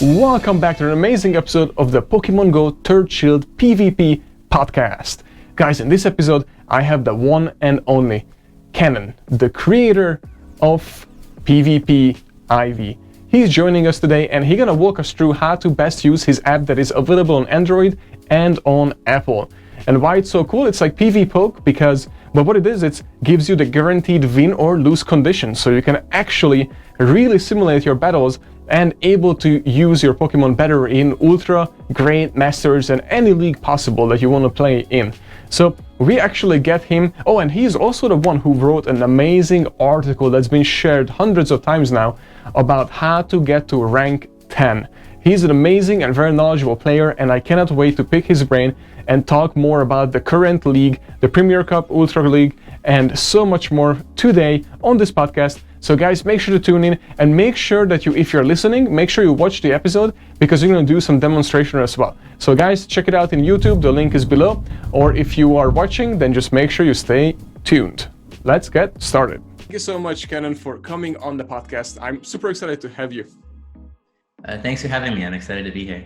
Welcome back to an amazing episode of the Pokemon Go Third Shield PvP podcast. Guys, in this episode, I have the one and only Kenan, the creator of PvP IV. He's joining us today and he's gonna walk us through how to best use his app that is available on Android and on Apple. And why it's so cool, it's like PvPoke because, but what it is, it gives you the guaranteed win or lose condition. So you can actually really simulate your battles and able to use your Pokemon better in Ultra, Great, Masters, and any league possible that you want to play in. So we actually get him. Oh, and he's also the one who wrote an amazing article that's been shared hundreds of times now about how to get to rank 10. He's an amazing and very knowledgeable player, and I cannot wait to pick his brain and talk more about the current league, the Premier Cup, Ultra League, and so much more today on this podcast. So guys, make sure to tune in and make sure that if you're listening, make sure you watch the episode because we're going to do some demonstration as well. So guys, check it out in YouTube, the link is below, or if you are watching, then just make sure you stay tuned. Let's get started. Thank you so much, Kenan, for coming on the podcast. I'm super excited to have you. Thanks for having me. I'm excited to be here.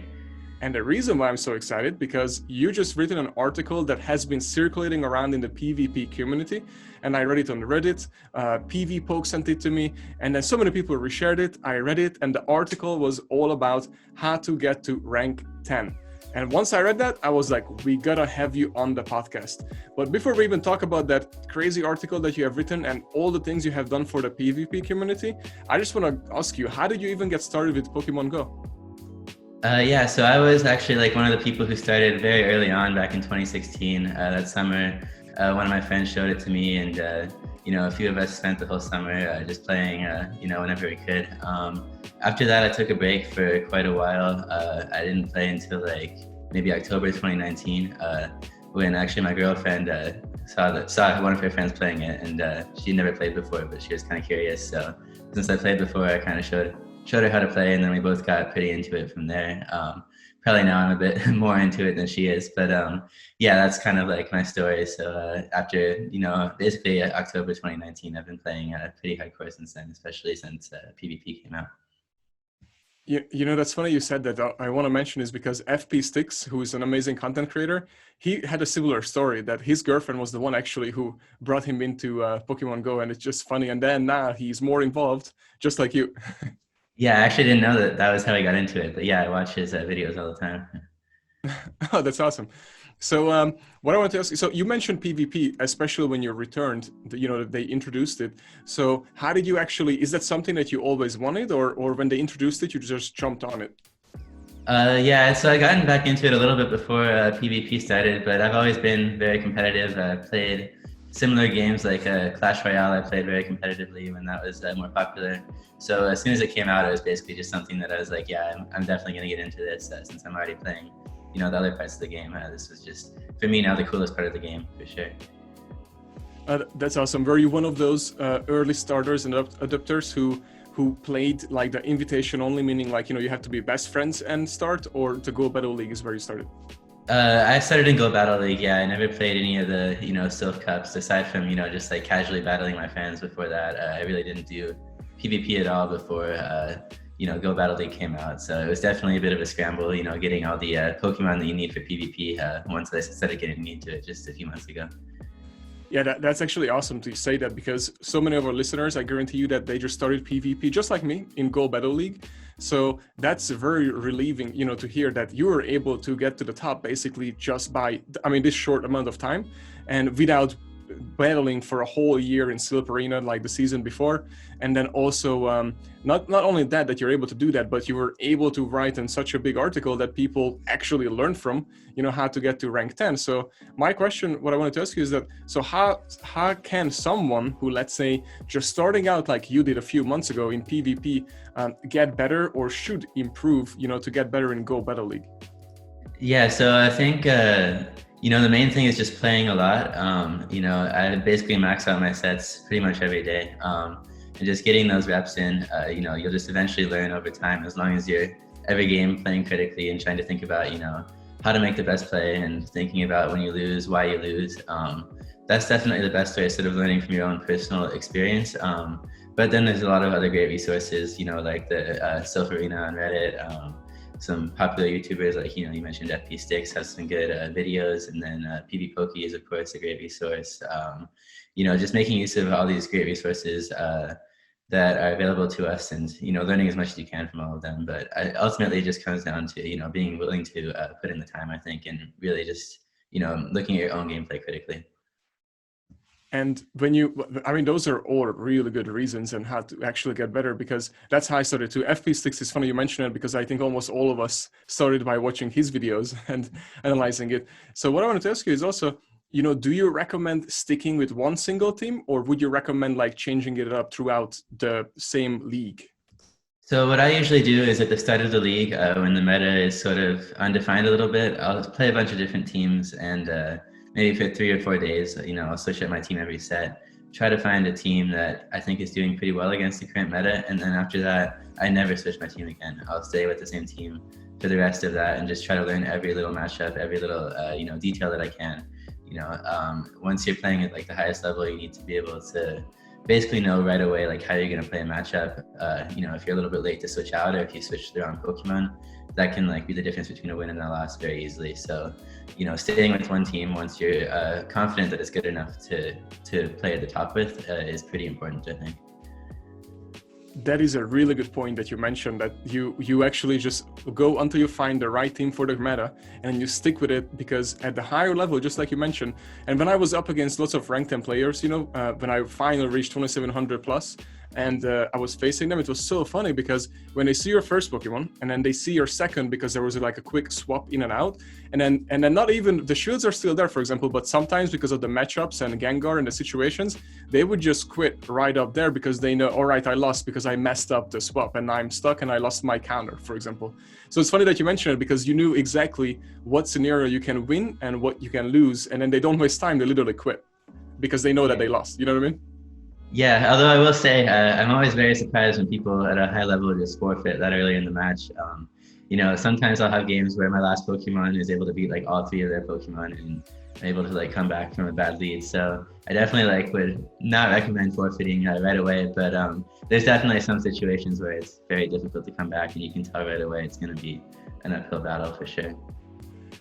And the reason why I'm so excited, because you just written an article that has been circulating around in the PvP community, and I read it on Reddit. PvPoke sent it to me, and then so many people reshared it. I read it, and the article was all about how to get to rank 10. And once I read that, I was like, we gotta have you on the podcast. But before we even talk about that crazy article that you have written and all the things you have done for the PvP community, I just want to ask you, how did you even get started with Pokemon Go? Yeah, so I was actually like one of the people who started very early on back in 2016. That summer, one of my friends showed it to me, and a few of us spent the whole summer just playing, whenever we could. After that, I took a break for quite a while. I didn't play until like maybe October 2019, when actually my girlfriend saw one of her friends playing it, and she never played before, but she was kind of curious. So since I played before, I kind of showed her how to play, and then we both got pretty into it from there. Probably now I'm a bit more into it than she is, but yeah, that's kind of like my story. So after, basically October 2019, I've been playing pretty hardcore since then, especially since PvP came out. That's funny you said that. I want to mention is because FP Sticks, who is an amazing content creator, he had a similar story that his girlfriend was the one actually who brought him into Pokemon Go, and it's just funny. And then now he's more involved, just like you. Yeah, I actually didn't know that was how I got into it, but yeah, I watch his videos all the time. Oh, that's awesome. So what I want to ask you, so you mentioned PvP, especially when you returned, they introduced it. So how did you is that something that you always wanted, or when they introduced it, you just jumped on it? Yeah, so I gotten back into it a little bit before PvP started, but I've always been very competitive. I played similar games like Clash Royale. I played very competitively when that was more popular. So as soon as it came out, it was basically just something that I was like, yeah, I'm definitely going to get into this since I'm already playing, the other parts of the game. This was just, for me now, the coolest part of the game, for sure. That's awesome. Were you one of those early starters and adopters who played like the invitation only, meaning like, you have to be best friends and start, or to Go Battle League is where you started? I started in Go Battle League. Yeah, I never played any of the, Silph Cups aside from, just like casually battling my fans before that. I really didn't do PvP at all before, Go Battle League came out. So it was definitely a bit of a scramble, getting all the Pokemon that you need for PvP once I started getting into it just a few months ago. Yeah, that's actually awesome to say that, because so many of our listeners, I guarantee you that they just started PvP just like me in Go Battle League. So that's very relieving, to hear that you were able to get to the top basically just by, this short amount of time, and without battling for a whole year in Silph Arena like the season before. And then also not only that you're able to do that, but you were able to write in such a big article that people actually learn from, how to get to rank 10. So my question, what I wanted to ask you is that, so how can someone who, let's say, just starting out like you did a few months ago in PvP get better, or should improve, to get better in Go Battle League? Yeah, so I think the main thing is just playing a lot. I basically max out my sets pretty much every day. And just getting those reps in, you'll just eventually learn over time, as long as you're every game playing critically and trying to think about, how to make the best play and thinking about when you lose, why you lose. That's definitely the best way, sort of learning from your own personal experience. But then there's a lot of other great resources, like the Silph Arena on Reddit. some popular YouTubers like, you mentioned FP Sticks has some good videos, and then PV Pokey is of course a great resource. Just making use of all these great resources that are available to us, and learning as much as you can from all of them. But ultimately it just comes down to being willing to put in the time, I think, and really just looking at your own gameplay critically. And those are all really good reasons and how to actually get better, because that's how I started too. FP Sticks is funny you mention it, because I think almost all of us started by watching his videos and analyzing it. So what I wanted to ask you is also, do you recommend sticking with one single team, or would you recommend like changing it up throughout the same league? So what I usually do is at the start of the league, when the meta is sort of undefined a little bit, I'll play a bunch of different teams, and maybe for 3 or 4 days, I'll switch up my team every set, try to find a team that I think is doing pretty well against the current meta. And then after that, I never switch my team again. I'll stay with the same team for the rest of that and just try to learn every little matchup, every little, detail that I can. Once you're playing at like the highest level, you need to be able to basically know right away like how you're going to play a matchup. If you're a little bit late to switch out, or if you switch the wrong Pokemon, that can like be the difference between a win and a loss very easily. So staying with one team once you're confident that it's good enough to play at the top with is pretty important, I think. That is a really good point that you mentioned, that you actually just go until you find the right team for the meta and you stick with it, because at the higher level, just like you mentioned, and when I was up against lots of ranked 10 players, when I finally reached 2700 plus, and I was facing them, it was so funny, because when they see your first Pokemon and then they see your second, because there was like a quick swap in and out, and then not even the shields are still there, for example, but sometimes because of the matchups and Gengar and the situations, they would just quit right up there, because they know, all right, I lost because I messed up the swap and I'm stuck and I lost my counter, for example. So it's funny that you mentioned it, because you knew exactly what scenario you can win and what you can lose, and then they don't waste time, they literally quit because they know that they lost. You know what I mean? Yeah, although I will say, I'm always very surprised when people at a high level just forfeit that early in the match. Sometimes I'll have games where my last Pokemon is able to beat like all 3 of their Pokemon, and I'm able to like come back from a bad lead. So I definitely would not recommend forfeiting right away, but there's definitely some situations where it's very difficult to come back, and you can tell right away it's going to be an uphill battle for sure.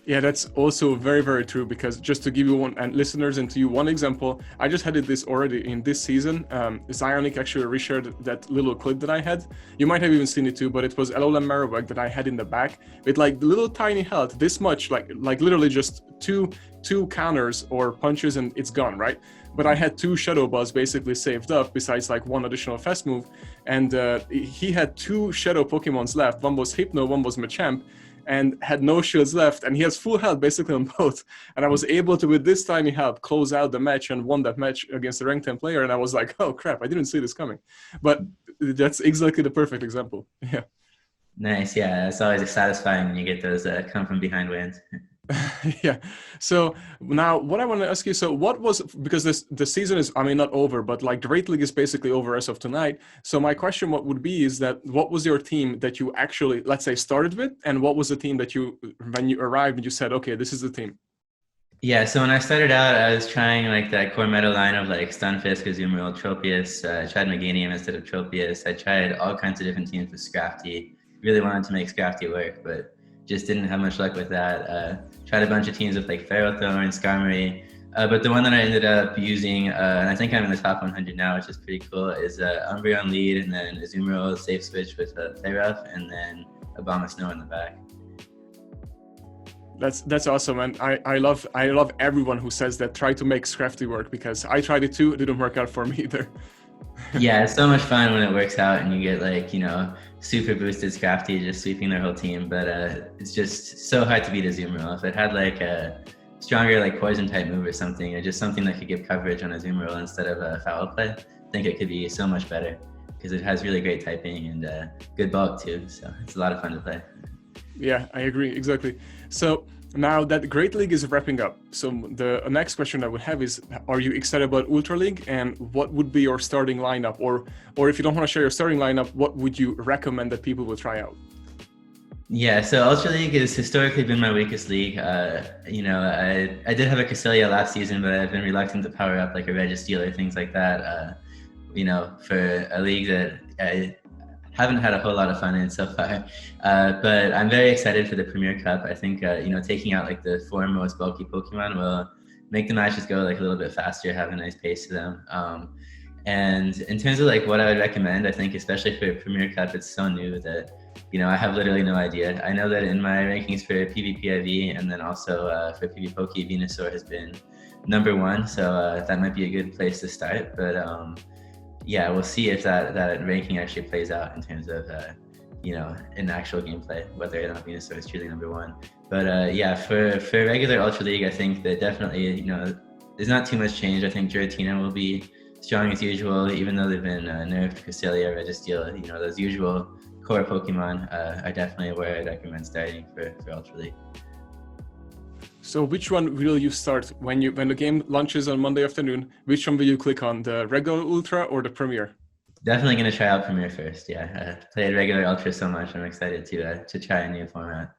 Yeah, that's also very, very true, because just to give you one, and listeners, and to you one example, I just had this already in this season. Zionic actually reshared that little clip that I had. You might have even seen it too, but it was LLM Marowak that I had in the back with like the little tiny health, this much, like literally just two counters or punches and it's gone, right? But I had 2 Shadow Balls basically saved up, besides like 1 additional fast move, and he had 2 Shadow Pokemons left. One was Hypno, one was Machamp, and had no shields left, and he has full health basically on both. And I was able to, with this tiny help, close out the match and won that match against a ranked 10 player. And I was like, oh crap, I didn't see this coming. But that's exactly the perfect example. Yeah. Nice. Yeah, it's always satisfying when you get those come from behind wins. Yeah. So now what I want to ask you, so what was, because the season is, not over, but like the Great League is basically over as of tonight. So my question what was your team that you actually, let's say, started with, and what was the team that when you arrived and you said, okay, this is the team? Yeah, so when I started out, I was trying like that core meta line of like Stunfisk, Azumarill, Tropius. I tried Meganium instead of Tropius. I tried all kinds of different teams with Scrafty. Really wanted to make Scrafty work, but just didn't have much luck with that. Tried a bunch of teams with like Ferrothorn, Skarmory, but the one that I ended up using, and I think I'm in the top 100 now, which is pretty cool, is Umbreon lead, and then Azumarill safe switch with Playrough, and then Abomasnow in the back. That's awesome, and I love everyone who says that, try to make Scrafty work, because I tried it too, it didn't work out for me either. Yeah, it's so much fun when it works out and you get like, super boosted Scrafty just sweeping their whole team, but it's just so hard to beat Azumarill. If it had like a stronger like poison type move or something, or just something that could give coverage on Azumarill instead of a foul play, I think it could be so much better, because it has really great typing and good bulk too, so it's a lot of fun to play. Yeah, I agree, exactly. So now that Great League is wrapping up, so the next question I would have is, are you excited about Ultra League, and what would be your starting lineup? Or if you don't want to share your starting lineup, what would you recommend that people will try out? Yeah, so Ultra League has historically been my weakest league. I did have a Cresselia last season, but I've been reluctant to power up like a Registeel or things like that. For a league that haven't had a whole lot of fun in so far. But I'm very excited for the Premier Cup. I think taking out like the 4 most bulky Pokemon will make the matches go like a little bit faster, have a nice pace to them. And in terms of like what I would recommend, I think especially for Premier Cup, it's so new that I have literally no idea. I know that in my rankings for PvPIV and then also for PvPoke, Venusaur has been #1, so that might be a good place to start. But yeah, we'll see if that ranking actually plays out in terms of in actual gameplay, whether or not Venusaur is truly #1. But yeah, for regular Ultra League, I think that definitely there's not too much change. I think Giratina will be strong as usual, even though they've been nerfed Cresselia, Registeel. Those usual core Pokemon are definitely where I'd recommend starting for Ultra League. So which one will you start when the game launches on Monday afternoon? Which one will you click on, the regular Ultra or the Premier? Definitely going to try out Premier first. Yeah, played regular Ultra so much. I'm excited to try a new format.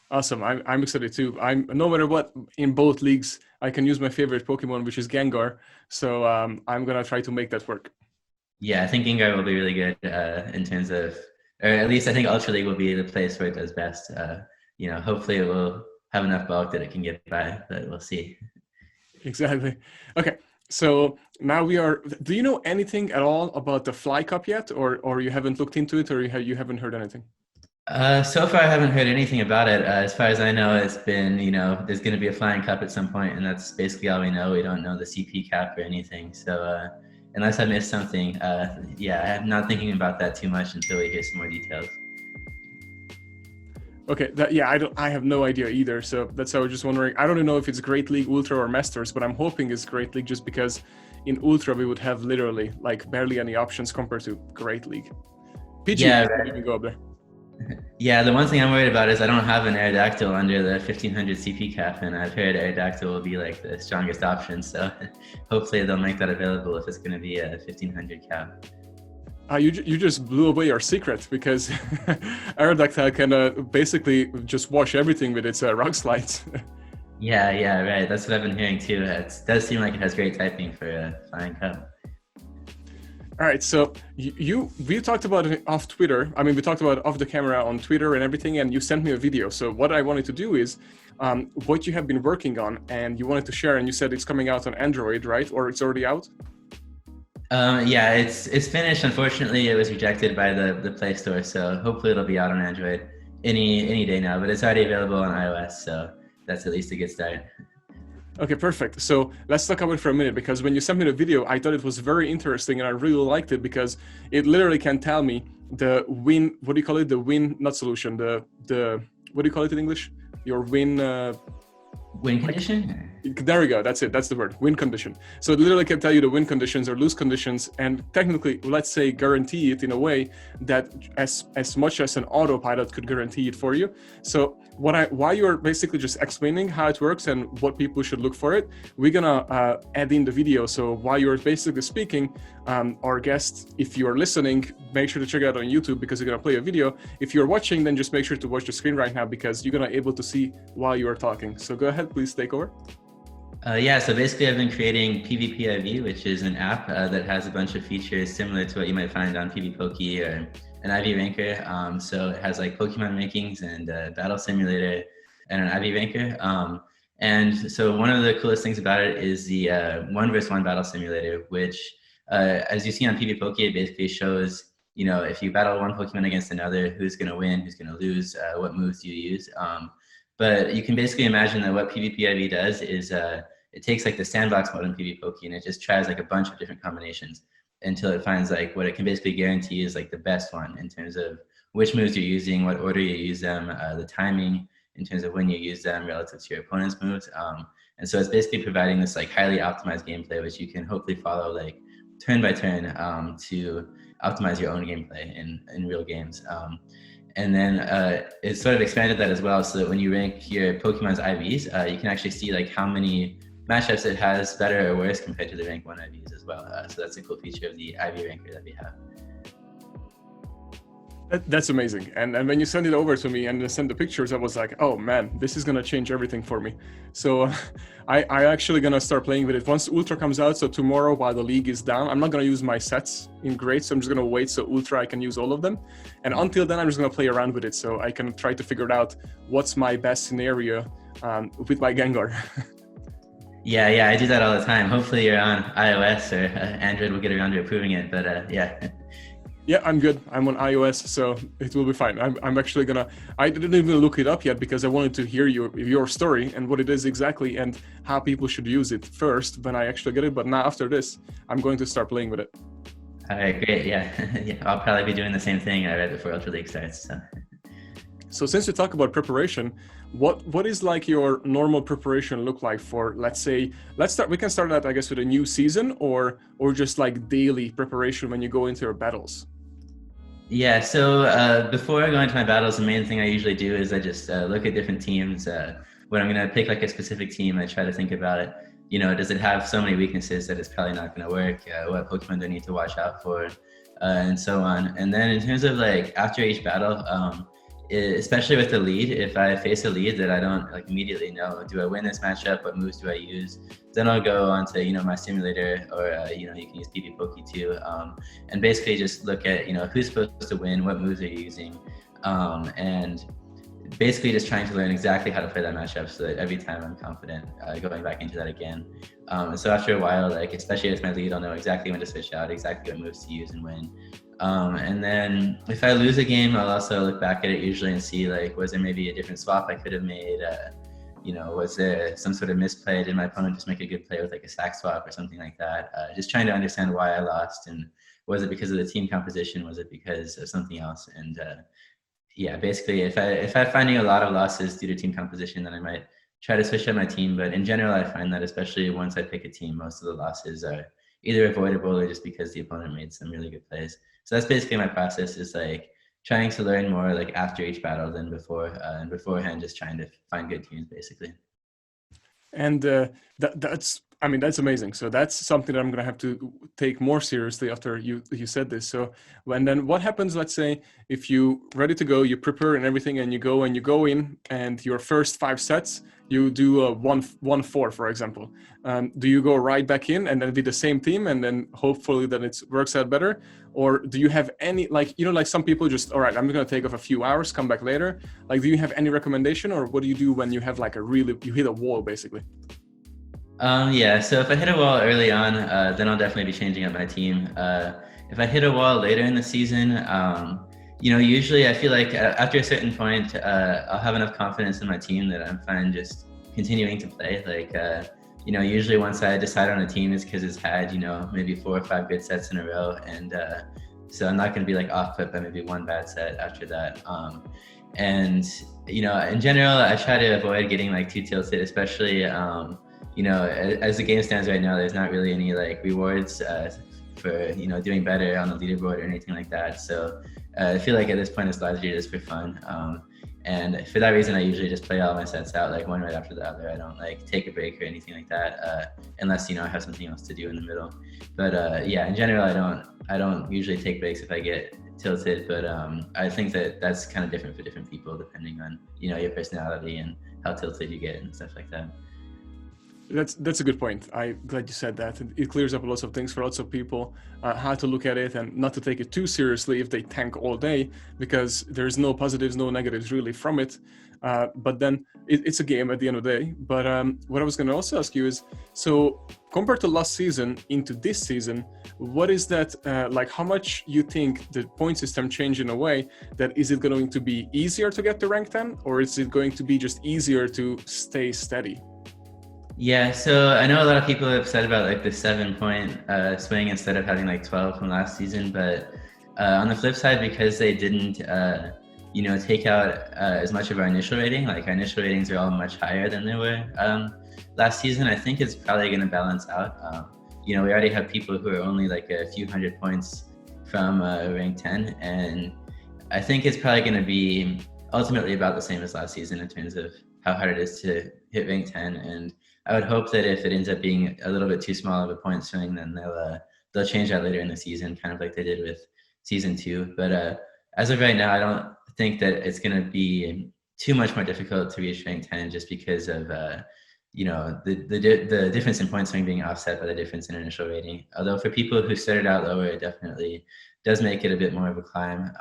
Awesome. I'm excited too. I'm no matter what, in both leagues, I can use my favorite Pokemon, which is Gengar. So I'm going to try to make that work. Yeah, I think Gengar will be really good in terms of, or at least I think Ultra League will be the place where it does best. Hopefully it will have enough bulk that it can get by, but we'll see. Exactly. Okay. So now do you know anything at all about the Fly Cup yet? Or you haven't looked into it, or you haven't heard anything? So far I haven't heard anything about it. As far as I know, it's been, there's going to be a Flying Cup at some point, and that's basically all we know. We don't know the CP cap or anything. So unless I missed something, yeah, I'm not thinking about that too much until we hear some more details. Okay, I have no idea either. So that's how I was just wondering. I don't know if it's Great League, Ultra, or Masters, but I'm hoping it's Great League just because in Ultra we would have literally like barely any options compared to Great League. PG, yeah, right. You can go up there. Yeah, the one thing I'm worried about is I don't have an Aerodactyl under the 1500 CP cap, and I've heard Aerodactyl will be like the strongest option. So hopefully they'll make that available if it's going to be a 1500 cap. You just blew away our secret, because Aerodactyl can basically just wash everything with its rock slides. Yeah, right. That's what I've been hearing too. It does seem like it has great typing for a Flying Cup. All right, so we talked about it off Twitter. I mean, we talked about it off the camera on Twitter and everything, and you sent me a video. So what I wanted to do is what you have been working on, and you wanted to share, and you said it's coming out on Android, right? Or it's already out? Yeah, it's finished. Unfortunately, it was rejected by the Play Store, so hopefully it'll be out on Android any day now. But it's already available on iOS, so that's at least a good start. Okay, perfect. So let's talk about it for a minute, because when you sent me the video, I thought it was very interesting, and I really liked it because it literally can tell me the win. What do you call it? The win, not solution. The what do you call it in English? Your win. Win condition? There we go. That's it. That's the word. Win condition. So it literally can tell you the win conditions or lose conditions, and technically, let's say, guarantee it in a way that as much as an autopilot could guarantee it for you. So while you're basically just explaining how it works and what people should look for it, we're gonna add in the video. So while you're basically speaking, our guest, if you're listening, make sure to check it out on YouTube, because you're gonna play a video. If you're watching, then just make sure to watch the screen right now, because you're gonna be able to see while you are talking. So go ahead, please take over. Yeah, so basically I've been creating PvPIV, which is an app that has a bunch of features similar to what you might find on PvPoke or an IV ranker. So it has like Pokemon rankings and a battle simulator and an IV ranker. And so one of the coolest things about it is the 1v1 battle simulator, which as you see on PvPoke, it basically shows, if you battle one Pokemon against another, who's going to win, who's going to lose, what moves do you use. But you can basically imagine that what PvPIV does is it takes like the sandbox mode in PvPoke, and it just tries like a bunch of different combinations until it finds like what it can basically guarantee is like the best one in terms of which moves you're using, what order you use them, the timing in terms of when you use them relative to your opponent's moves. And so it's basically providing this like highly optimized gameplay, which you can hopefully follow like turn by turn to optimize your own gameplay in real games. And then it sort of expanded that as well, so that when you rank your Pokemon's IVs, you can actually see like how many matchups it has better or worse compared to the rank 1 IVs as well. So that's a cool feature of the IV ranker that we have. That's amazing. And when you send it over to me and send the pictures, I was like, oh man, this is gonna change everything for me. So I actually gonna start playing with it once Ultra comes out. So tomorrow, while the league is down, I'm not gonna use my sets in Great, so I'm just gonna wait so Ultra I can use all of them. And until then, I'm just gonna play around with it so I can try to figure out what's my best scenario with my Gengar. Yeah, I do that all the time. Hopefully you're on iOS or Android will get around to approving it, but yeah. Yeah, I'm good. I'm on iOS, so it will be fine. I'm actually gonna. I didn't even look it up yet because I wanted to hear your story and what it is exactly and how people should use it first when I actually get it. But now after this, I'm going to start playing with it. All right, great. Yeah, yeah. I'll probably be doing the same thing right before Ultra League starts. So since you talk about preparation, what is like your normal preparation look like for, let's say, we can start that, I guess, with a new season or just like daily preparation when you go into your battles. Yeah, so before I go into my battles, the main thing I usually do is I just look at different teams. When I'm going to pick like a specific team, I try to think about it. Does it have so many weaknesses that it's probably not going to work? What Pokemon do I need to watch out for? And so on. And then in terms of like after each battle, especially with the lead, if I face a lead that I don't like immediately know, do I win this matchup? What moves do I use? Then I'll go on to my simulator, or you can use PvPoke too, and basically just look at who's supposed to win, what moves are you using, and basically just trying to learn exactly how to play that matchup so that every time I'm confident going back into that again. And so after a while, like especially with my lead, I'll know exactly when to switch out, exactly what moves to use and when. And then if I lose a game, I'll also look back at it usually and see like, was there maybe a different swap I could have made? Was there some sort of misplay? Did my opponent just make a good play with like a sack swap or something like that? Just trying to understand why I lost, and was it because of the team composition? Was it because of something else? And yeah, basically if I'm finding a lot of losses due to team composition, then I might try to switch up my team. But in general, I find that especially once I pick a team, most of the losses are either avoidable or just because the opponent made some really good plays. So that's basically my process, is like trying to learn more like after each battle than before, and beforehand just trying to find good teams basically. And that's amazing. So that's something that I'm gonna have to take more seriously after you said this. So then what happens? Let's say if you ready to go, you prepare and everything, and you go in, and your first 5 sets you do a 1-4, for example. Do you go right back in and then with the same team, and then hopefully that it works out better? Or do you have any, like some people just, all right, I'm gonna take off a few hours, come back later? Like, do you have any recommendation, or what do you do when you have like you hit a wall basically? Yeah, so if I hit a wall early on, then I'll definitely be changing up my team. If I hit a wall later in the season, usually I feel like after a certain point, I'll have enough confidence in my team that I'm fine just continuing to play. Like, usually once I decide on a team, it's because it's had, maybe 4 or 5 good sets in a row. And so I'm not going to be like off put by maybe one bad set after that. And, in general, I try to avoid getting like too tilted, especially, as the game stands right now, there's not really any like rewards for, doing better on the leaderboard or anything like that. So I feel like at this point it's largely just for fun. And for that reason, I usually just play all my sets out like one right after the other. I don't like take a break or anything like that, unless, I have something else to do in the middle. But yeah, in general, I don't usually take breaks if I get tilted, but I think that that's kind of different for different people depending on, your personality and how tilted you get and stuff like that. That's a good point. I'm glad you said that. It clears up lots of things for lots of people, how to look at it and not to take it too seriously if they tank all day, because there's no positives, no negatives really from it. But then it's a game at the end of the day. But what I was going to also ask you is, so compared to last season into this season, what is that, like how much you think the point system changed in a way that is it going to be easier to get to rank 10, or is it going to be just easier to stay steady? Yeah, so I know a lot of people have said about like the 7-point swing instead of having like 12 from last season, but on the flip side, because they didn't, take out as much of our initial rating, like our initial ratings are all much higher than they were last season, I think it's probably going to balance out. We already have people who are only like a few hundred points from rank 10, and I think it's probably going to be ultimately about the same as last season in terms of how hard it is to hit rank 10. And I would hope that if it ends up being a little bit too small of a point swing, then they'll change that later in the season, kind of like they did with season 2. But as of right now, I don't think that it's going to be too much more difficult to reach rank 10 just because of the difference in points being offset by the difference in initial rating. Although for people who started out lower, it definitely does make it a bit more of a climb.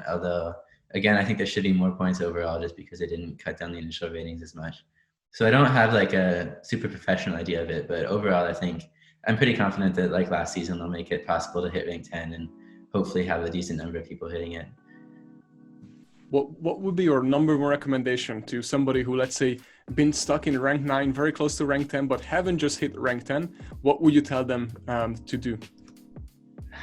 Although again, I think there should be more points overall just because they didn't cut down the initial ratings as much. So I don't have like a super professional idea of it, but overall, I think I'm pretty confident that like last season, they'll make it possible to hit rank 10 and hopefully have a decent number of people hitting it. What would be your number one recommendation to somebody who, let's say, been stuck in rank 9, very close to rank 10, but haven't just hit rank 10? What would you tell them to do?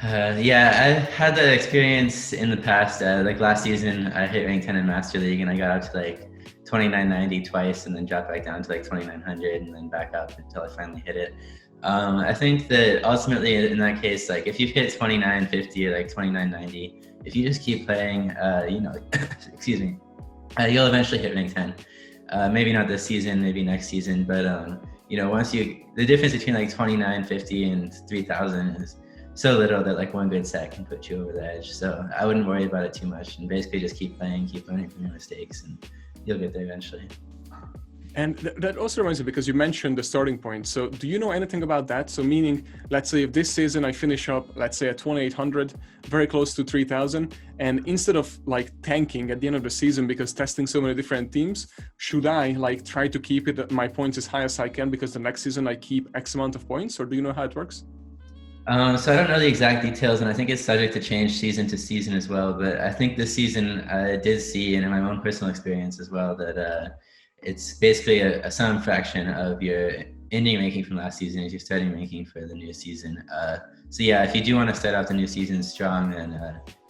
Yeah, I had that experience in the past. Like last season, I hit rank 10 in Master League and I got up to like 2990 twice and then dropped back down to like 2900 and then back up until I finally hit it. I think that ultimately in that case, like if you've hit 2950 or like 2990, if you just keep playing, excuse me, you'll eventually hit rank 10. Maybe not this season, maybe next season, but once the difference between like 2950 and 3000 is so little that like one good set can put you over the edge. So I wouldn't worry about it too much and basically just keep playing, keep learning from your mistakes, and you'll get there eventually. And that also reminds me, because you mentioned the starting point. So do you know anything about that? So meaning, let's say if this season I finish up, let's say at 2800, very close to 3000, and instead of like tanking at the end of the season because testing so many different teams, should I like try to keep it at my points as high as I can because the next season I keep X amount of points? Or do you know how it works? So I don't know the exact details, and I think it's subject to change season to season as well. But I think this season I did see, and in my own personal experience as well, that it's basically a sum fraction of your ending ranking from last season as your starting ranking for the new season. So yeah, if you do want to start out the new season strong, then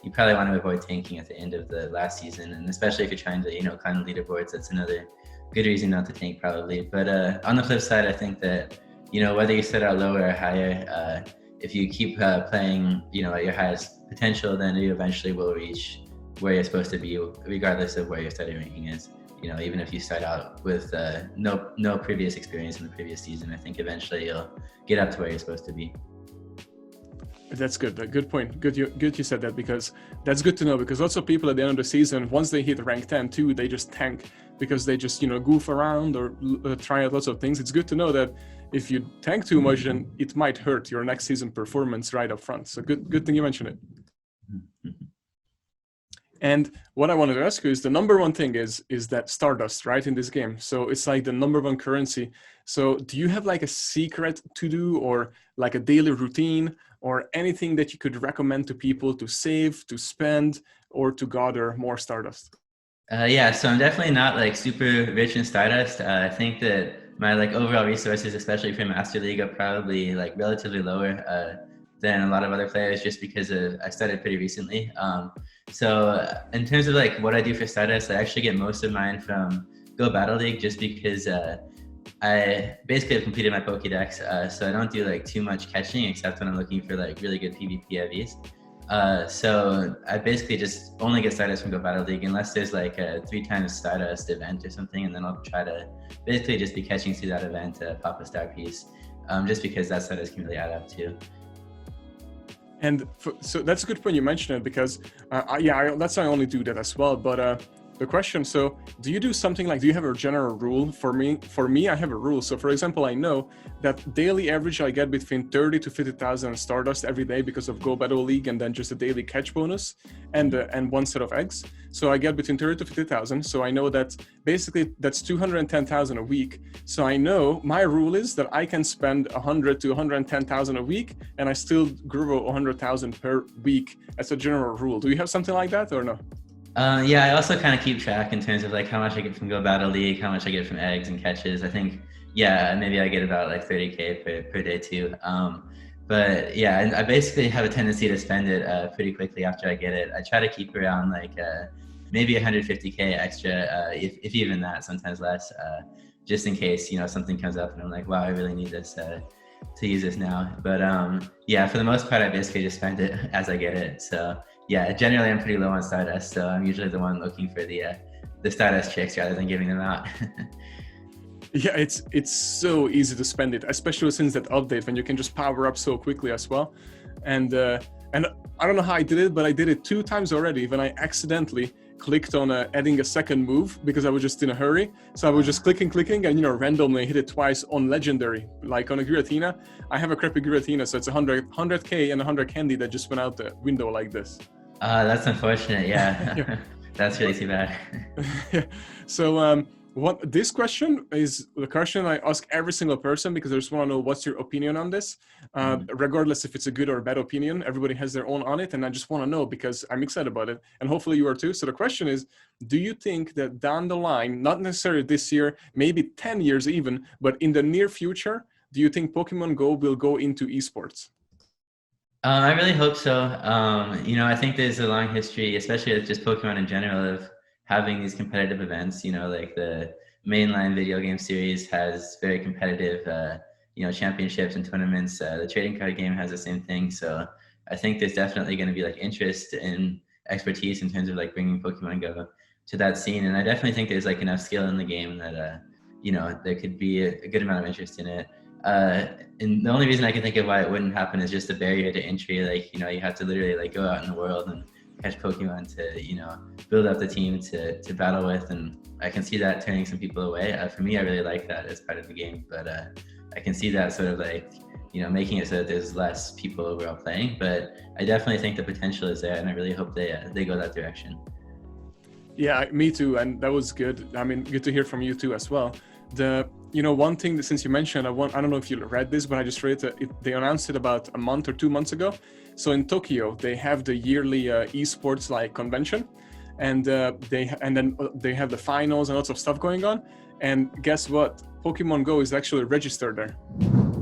you probably want to avoid tanking at the end of the last season, and especially if you're trying to climb the leaderboards, that's another good reason not to tank probably. But on the flip side, I think that whether you start out lower or higher, if you keep playing at your highest potential, then you eventually will reach where you're supposed to be, regardless of where your starting ranking is. Even if you start out with no previous experience in the previous season, I think eventually you'll get up to where you're supposed to be. That's good. Good point. Good you said that, because that's good to know, because lots of people at the end of the season, once they hit rank 10 too, they just tank because they just goof around or try out lots of things. It's good to know that if you tank too much, then it might hurt your next season performance right up front. So good thing you mentioned it. And what I wanted to ask you is, the number one thing is that Stardust, right, in this game. So it's like the number one currency. So do you have like a secret to do, or like a daily routine, or anything that you could recommend to people to save, to spend, or to gather more Stardust? Yeah, so I'm definitely not like super rich in Stardust. I think that my like overall resources, especially for Master League, are probably like relatively lower than a lot of other players, just because I started pretty recently. So in terms of like what I do for Stardust, I actually get most of mine from Go Battle League, just because I basically have completed my Pokédex, so I don't do like too much catching except when I'm looking for like really good PvP EVs. So I basically just only get Stardust from Go Battle League unless there's like a 3 times Stardust event or something, and then I'll try to basically just be catching through that event to pop a star piece, just because that Stardust can really add up to. And so that's a good point you mentioned it, because that's why I only do that as well. But the question, so do you do something like, do you have a general rule? For me, I have a rule. So for example, I know that daily average I get between 30 to 50,000 Stardust every day because of Go Battle League, and then just a daily catch bonus and one set of eggs. So I get between 30 to 50,000. So I know that basically that's 210,000 a week. So I know my rule is that I can spend 100 to 110,000 a week, and I still grow 100,000 per week as a general rule. Do you have something like that or no? Yeah, I also kind of keep track in terms of like how much I get from Go Battle League, how much I get from eggs and catches. I think, maybe I get about like 30K per day too. But yeah, I basically have a tendency to spend it pretty quickly after I get it. I try to keep around like maybe 150K extra, if even that, sometimes less, just in case, something comes up and I'm like, wow, I really need this to use this now. But for the most part, I basically just spend it as I get it. So yeah, generally I'm pretty low on Stardust, so I'm usually the one looking for the Stardust chicks rather than giving them out. Yeah, it's so easy to spend it, especially since that update when you can just power up so quickly as well. And And I don't know how I did it, but I did it 2 times already when I accidentally clicked on adding a second move because I was just in a hurry. So I was just clicking and, randomly hit it twice on legendary, like on a Giratina. I have a crappy Giratina, so it's 100k and 100 candy that just went out the window like this. That's unfortunate. Yeah, Yeah. That's really too bad. So this question is the question I ask every single person because I just want to know what's your opinion on this, regardless if it's a good or a bad opinion. Everybody has their own on it, and I just want to know because I'm excited about it, and hopefully you are too. So the question is, do you think that down the line, not necessarily this year, maybe 10 years even, but in the near future, do you think Pokemon Go will go into esports? I really hope so. I think there's a long history, especially with just Pokemon in general, of having these competitive events. Like the mainline video game series has very competitive, championships and tournaments. The trading card game has the same thing. So I think there's definitely going to be like interest and expertise in terms of like bringing Pokemon Go to that scene. And I definitely think there's like enough skill in the game that, there could be a good amount of interest in it. And the only reason I can think of why it wouldn't happen is just the barrier to entry. Like, you have to literally like go out in the world and catch Pokemon to, build up the team to battle with. And I can see that turning some people away. For me, I really like that as part of the game, but I can see that sort of like, making it so that there's less people overall playing. But I definitely think the potential is there, and I really hope they go that direction. Yeah, me too. And that was good. I mean, good to hear from you too as well. One thing that since you mentioned, I don't know if you read this, but I just read it. They announced it about a month or 2 months ago. So in Tokyo, they have the yearly esports like convention, and they have the finals and lots of stuff going on. And guess what? Pokemon Go is actually registered there.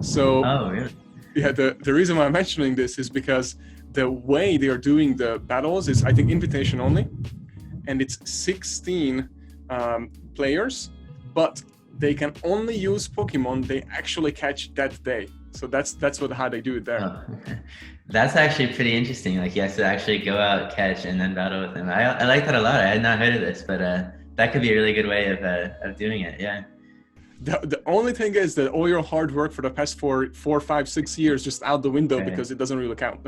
So oh, really? Yeah, the reason why I'm mentioning this is because the way they are doing the battles is, I think, invitation only, and it's 16 players, but they can only use Pokemon they actually catch that day. So that's how they do it there. Oh. That's actually pretty interesting. Like, you have to actually go out, catch, and then battle with them. I like that a lot. I had not heard of this, but that could be a really good way of doing it. Yeah. The only thing is that all your hard work for the past 4, 5, 6 years just out the window, right? Because it doesn't really count.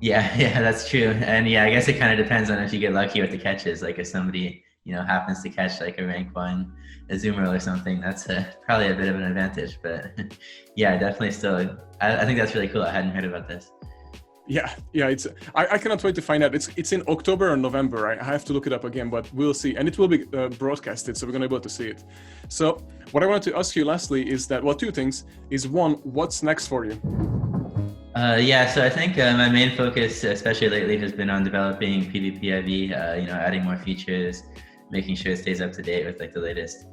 Yeah, that's true. And yeah, I guess it kind of depends on if you get lucky with the catches. Like if somebody, happens to catch like a rank 1 Azumarill or something, that's probably a bit of an advantage. But yeah, definitely still, I think that's really cool. I hadn't heard about this. Yeah, it's. I cannot wait to find out. It's in October or November. I have to look it up again, but we'll see. And it will be broadcasted, so we're gonna be able to see it. So what I wanted to ask you lastly is that, well, 2 things. Is 1, what's next for you? So I think my main focus, especially lately, has been on developing PvPIV. Adding more features, making sure it stays up to date with like the latest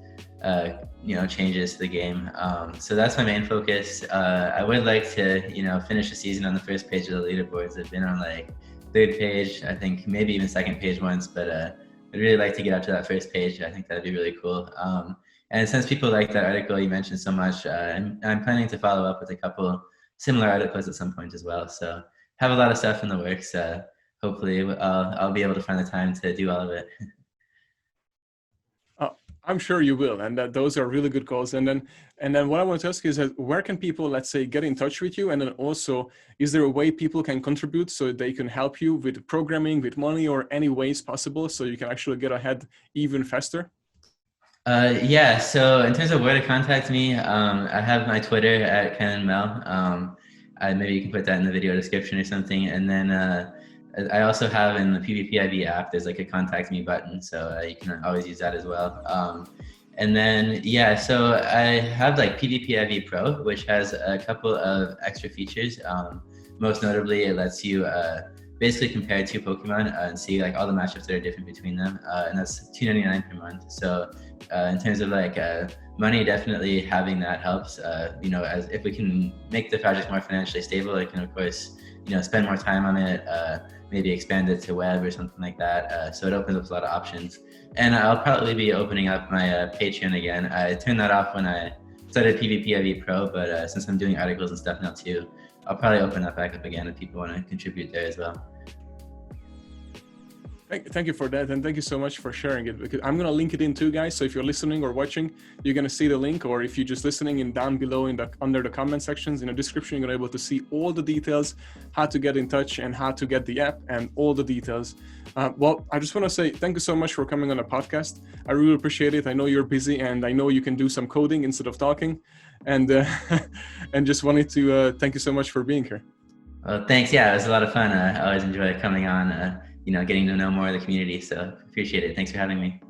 changes to the game. So that's my main focus. I would like to, finish the season on the first page of the leaderboards. I've been on like 3rd page, I think maybe even 2nd page once, but I'd really like to get up to that 1st page. I think that'd be really cool. And since people like that article you mentioned so much, I'm planning to follow up with a couple similar articles at some point as well. So have a lot of stuff in the works. Hopefully I'll be able to find the time to do all of it. I'm sure you will, and those are really good goals. And then what I want to ask you is, where can people, let's say, get in touch with you? And then also, is there a way people can contribute so they can help you with programming, with money, or any ways possible so you can actually get ahead even faster? So in terms of where to contact me, I have my Twitter at KenanMel. Maybe you can put that in the video description or something. And then I also have in the PvPIV app, there's like a contact me button. So you can always use that as well. And then, so I have like PvPIV Pro, which has a couple of extra features. Most notably, it lets you basically compare 2 Pokemon and see like all the matchups that are different between them. And that's $2.99 per month. So in terms of like money, definitely having that helps. As if we can make the project more financially stable, I can of course, spend more time on it, maybe expand it to web or something like that. So it opens up a lot of options. And I'll probably be opening up my Patreon again. I turned that off when I started PvPIV Pro, but since I'm doing articles and stuff now too, I'll probably open that back up again if people want to contribute there as well. Thank you for that, and thank you so much for sharing it, because I'm gonna link it in too, guys. So if you're listening or watching, you're gonna see the link, or if you're just listening, in down below in the under the comment sections in the description, you're gonna be able to see all the details, how to get in touch and how to get the app and all the details. Well, I just want to say thank you so much for coming on the podcast. I really appreciate it. I know you're busy, and I know you can do some coding instead of talking, and and just wanted to thank you so much for being here. Well, thanks. Yeah, it was a lot of fun. I always enjoy coming on, getting to know more of the community. So appreciate it. Thanks for having me.